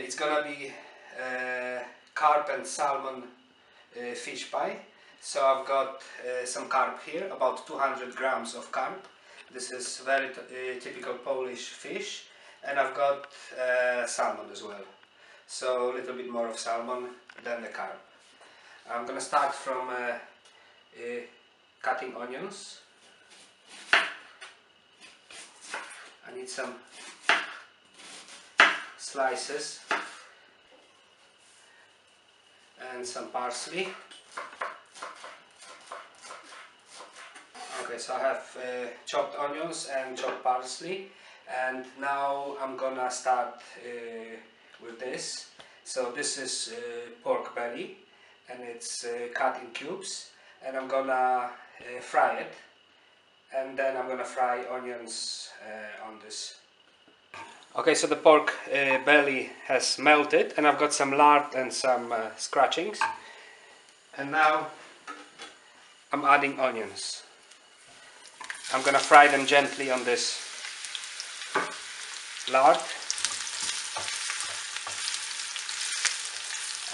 It's gonna be carp and salmon fish pie. So I've got some carp here, about 200 grams of carp. This is very typical Polish fish. And I've got salmon as well. So a little bit more of salmon than the carp. I'm gonna start from cutting onions. I need some slices and some parsley. Okay, so I have chopped onions and chopped parsley, and now I'm gonna start with this. So this is pork belly, and it's cut in cubes, and I'm gonna fry it, and then I'm gonna fry onions on this. Okay, so the pork belly has melted, and I've got some lard and some scratchings, and now I'm adding onions. I'm gonna fry them gently on this lard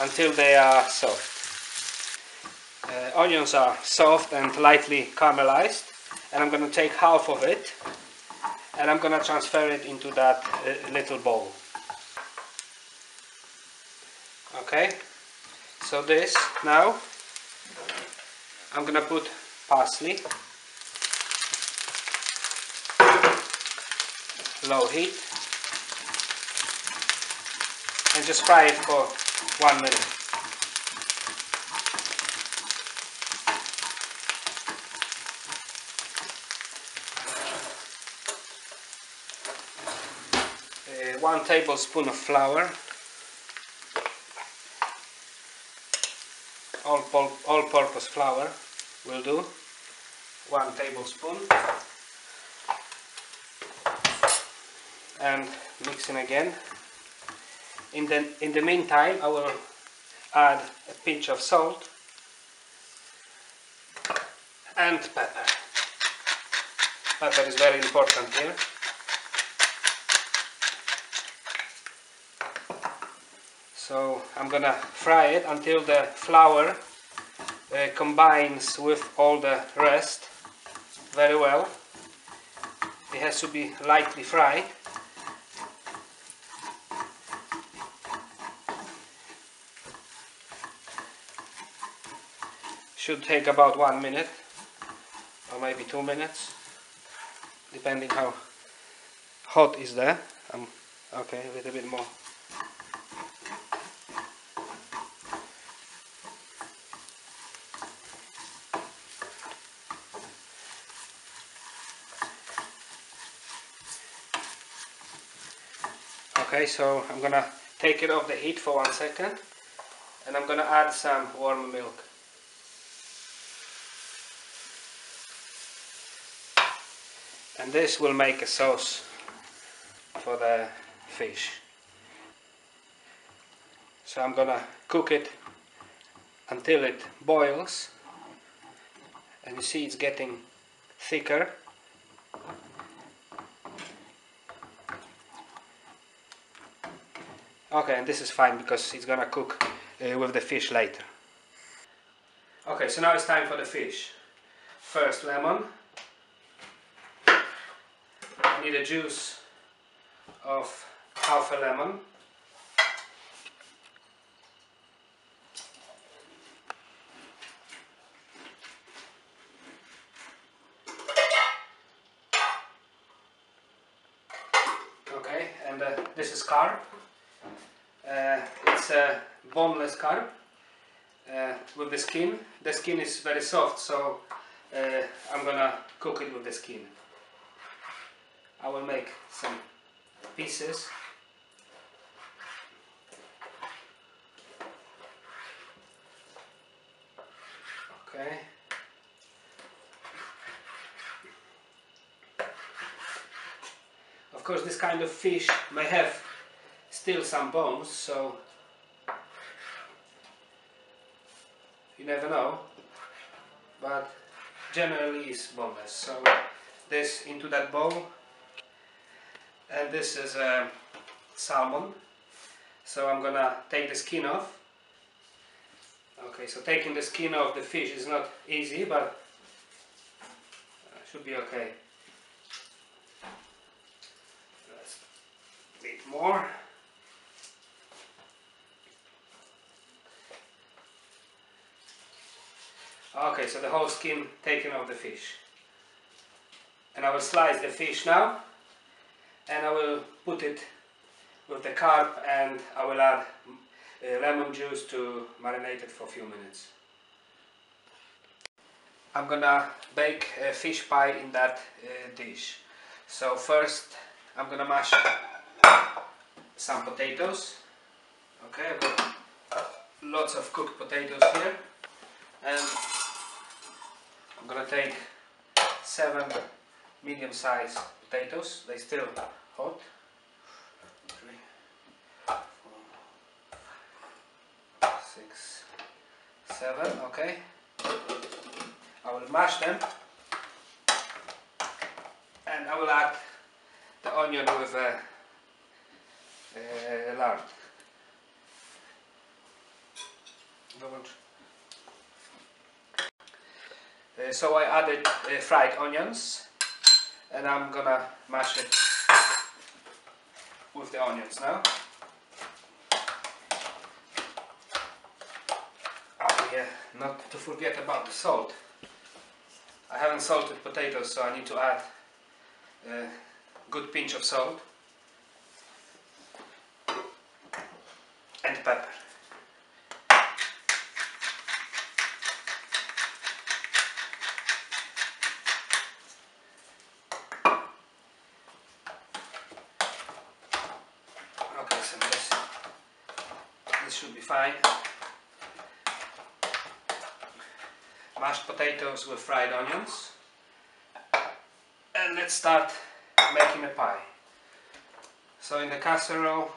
until they are soft. Onions are soft and lightly caramelized, and I'm gonna take half of it and I'm gonna transfer it into that little bowl. Okay, so this now I'm gonna put parsley, low heat, and just fry it for 1 minute. One tablespoon of flour, all-purpose flour will do. 1 tablespoon, and mixing again. In the meantime, I will add a pinch of salt and pepper. Pepper is very important here. So I'm gonna fry it until the flour combines with all the rest very well. It has to be lightly fried. Should take about 1 minute or maybe 2 minutes, depending how hot is there. Okay, a little bit more. Okay, so I'm gonna take it off the heat for 1 second, and I'm gonna add some warm milk. And this will make a sauce for the fish. So I'm gonna cook it until it boils, and you see it's getting thicker. Okay, and this is fine because it's gonna cook with the fish later. Okay, so now it's time for the fish. First, lemon. I need a juice of half a lemon. Okay, and this is carp. It's a boneless carp with the skin. The skin is very soft, so I'm gonna cook it with the skin. I will make some pieces. Okay. Of course, this kind of fish may have still some bones, so you never know, but generally it's boneless. So this into that bowl, and this is salmon. So I'm gonna take the skin off. Okay, so taking the skin off the fish is not easy, but should be okay. Let's a bit more. Okay, so the whole skin taken off the fish. And I will slice the fish now, and I will put it with the carp, and I will add lemon juice to marinate it for a few minutes. I'm gonna bake a fish pie in that dish. So first I'm gonna mash some potatoes. Okay, I've got lots of cooked potatoes here, and I'm gonna take 7 medium-sized potatoes. They're still hot. 3, 4, 6, 7. Okay. I will mash them, and I will add the onion with lard. So I added fried onions, and I'm gonna mash it with the onions now. Oh yeah, not to forget about the salt. I haven't salted potatoes, so I need to add a good pinch of salt and pepper. Okay, so this should be fine. Mashed potatoes with fried onions, and let's start making a pie. So in the casserole,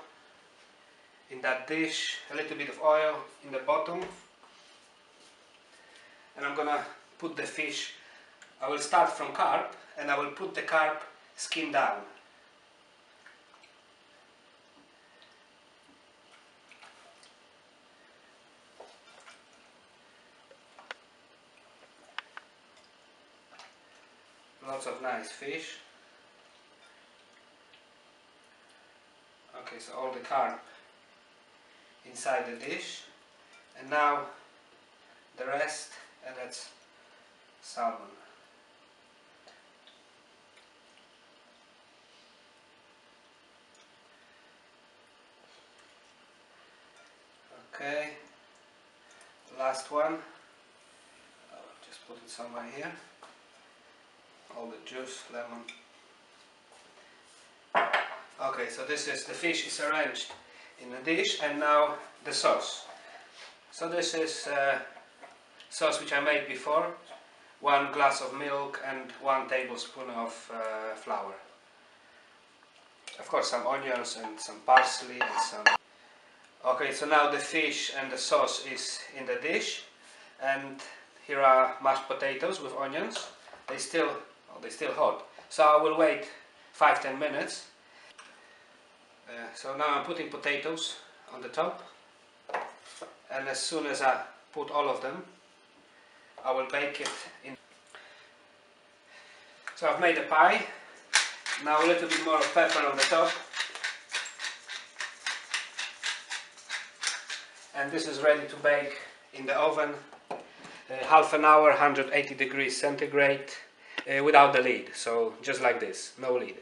in that dish, a little bit of oil in the bottom, and I'm gonna put the fish. I will start from carp, and I will put the carp skin down. Lots of nice fish. Okay, so all the carp inside the dish, and now the rest, and that's salmon. Okay, last one. I'll just put it somewhere here. All the juice, lemon. Okay, so this is the fish is arranged in a dish, and now the sauce. So this is sauce which I made before. 1 glass of milk and 1 tablespoon of flour. Of course, some onions and some parsley and some. Okay, so now the fish and the sauce is in the dish, and here are mashed potatoes with onions. They're still hot, so I will wait 5–10 minutes. So now I'm putting potatoes on the top, and as soon as I put all of them, I will bake it in. So I've made a pie. Now a little bit more of pepper on the top, and this is ready to bake in the oven. Half an hour, 180 degrees centigrade, without the lid, so just like this, no lid.